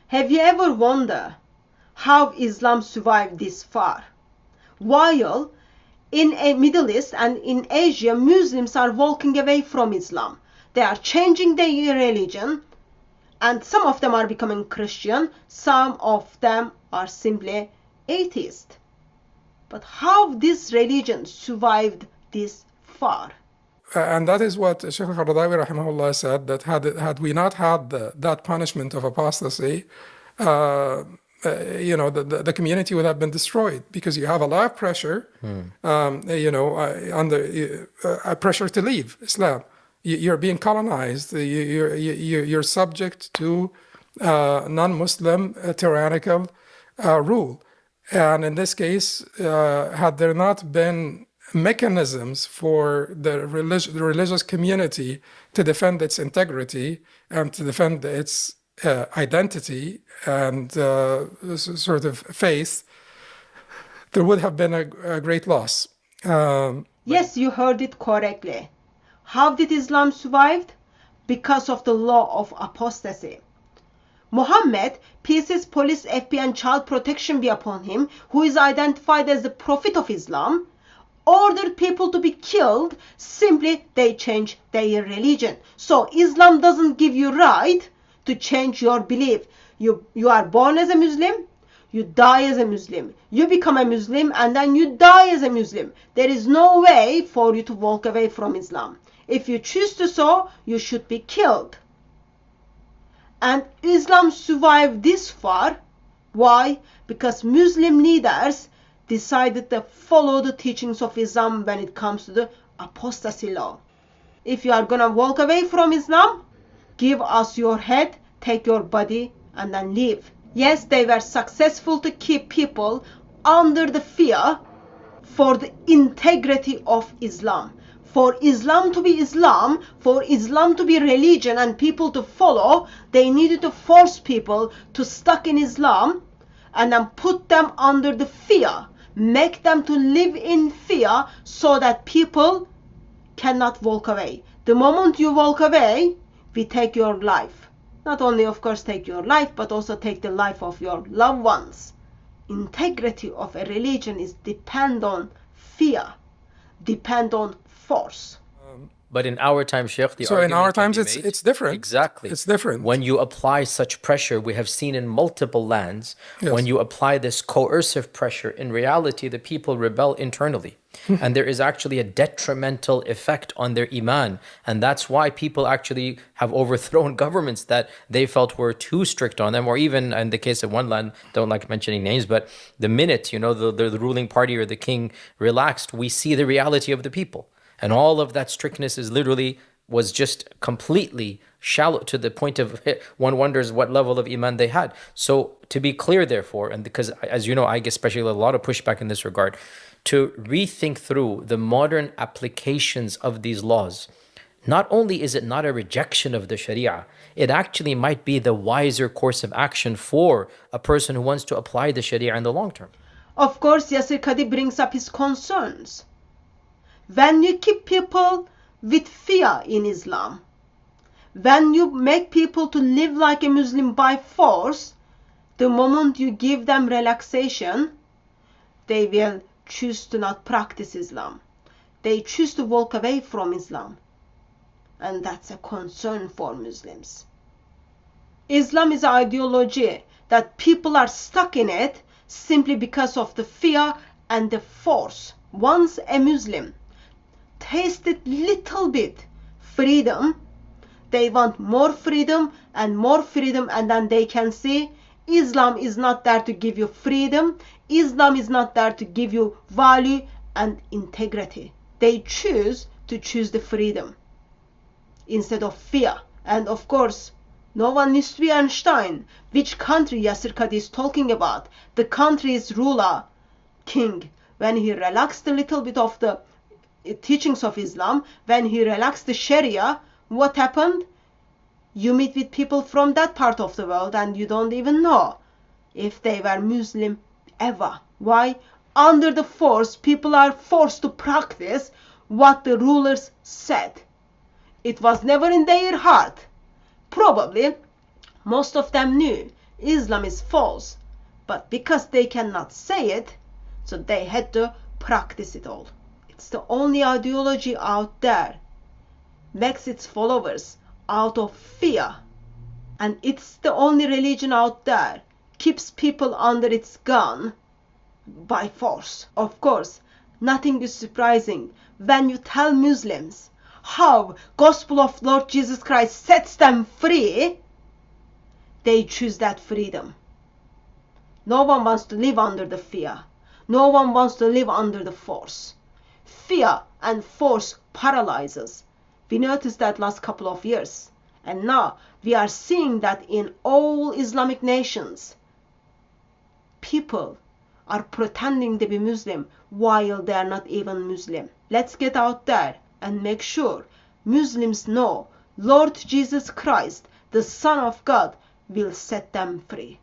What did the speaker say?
Have you ever wondered how Islam survived this far? While in a Middle East and in Asia, Muslims are walking away from Islam. They are changing their religion, and some of them are becoming Christian, some of them are simply atheist. But how this religion survived this far? And that is what Shaykh al-Qaradawi rahimahullah said, that had we not had that punishment of apostasy, the community would have been destroyed, because you have a lot of pressure, under pressure to leave Islam. You're being colonized. You're subject to non-Muslim tyrannical rule. And in this case, had there not been mechanisms for the religious community to defend its integrity and to defend its identity and sort of faith, there would have been a great loss. Yes, you heard it correctly. How did Islam survive? Because of the law of apostasy. Muhammad, peace, police, FBI, and child protection be upon him, who is identified as the prophet of Islam, ordered people to be killed. Simply, they change their religion. So Islam doesn't give you right to change your belief. You are born as a Muslim, you die as a Muslim. You become a Muslim and then you die as a Muslim. There is no way for you to walk away from Islam. If you choose to so, you should be killed. And Islam survived this far. Why? Because Muslim leaders decided to follow the teachings of Islam when it comes to the apostasy law. If you are gonna walk away from Islam, give us your head, take your body, and then leave. Yes, they were successful to keep people under the fear for the integrity of Islam. For Islam to be Islam, for Islam to be religion and people to follow, they needed to force people to stuck in Islam and then put them under the fear, make them to live in fear so that people cannot walk away. The moment you walk away, we take your life. Not only, of course, take your life, but also take the life of your loved ones. Integrity of a religion is depend on fear, depend on force. But in our time, Sheikh, so in our times it's different. Exactly. It's different. When you apply such pressure, we have seen in multiple lands, yes. When you apply this coercive pressure, in reality, the people rebel internally. And there is actually a detrimental effect on their iman. And that's why people actually have overthrown governments that they felt were too strict on them, or even in the case of one land, don't like mentioning names, but the minute, the ruling party or the king relaxed, we see the reality of the people. And all of that strictness was just completely shallow, to the point of one wonders what level of iman they had. So to be clear, therefore, and because, as you know, I get especially a lot of pushback in this regard, to rethink through the modern applications of these laws, not only is it not a rejection of the Sharia, it actually might be the wiser course of action for a person who wants to apply the Sharia in the long term. Of course, Yasir Qadhi brings up his concerns. When you keep people with fear in Islam, when you make people to live like a Muslim by force, the moment you give them relaxation, they will choose to not practice Islam. They choose to walk away from Islam. And that's a concern for Muslims. Islam is an ideology that people are stuck in it simply because of the fear and the force. Once a Muslim tasted little bit freedom, they want more freedom, and then they can see Islam is not there to give you freedom. Islam is not there to give you value and integrity. They choose the freedom instead of fear. And of course, no one needs to be Einstein. Which country Yasir Qadhi is talking about? The country's ruler, king, when he relaxed a little bit of the teachings of Islam, when he relaxed the Sharia, what happened? You meet with people from that part of the world and you don't even know if they were Muslim ever. Why? Under the force, people are forced to practice what the rulers said. It was never in their heart. Probably most of them knew Islam is false, but because they cannot say it, so they had to practice it all. It's the only ideology out there, makes its followers out of fear, and it's the only religion out there, keeps people under its gun by force. Of course, nothing is surprising when you tell Muslims how gospel of Lord Jesus Christ sets them free. They choose that freedom. No one wants to live under the fear. No one wants to live under the force. Fear and force paralyzes. We noticed that last couple of years. And now we are seeing that in all Islamic nations. People are pretending to be Muslim while they are not even Muslim. Let's get out there and make sure Muslims know Lord Jesus Christ, the Son of God, will set them free.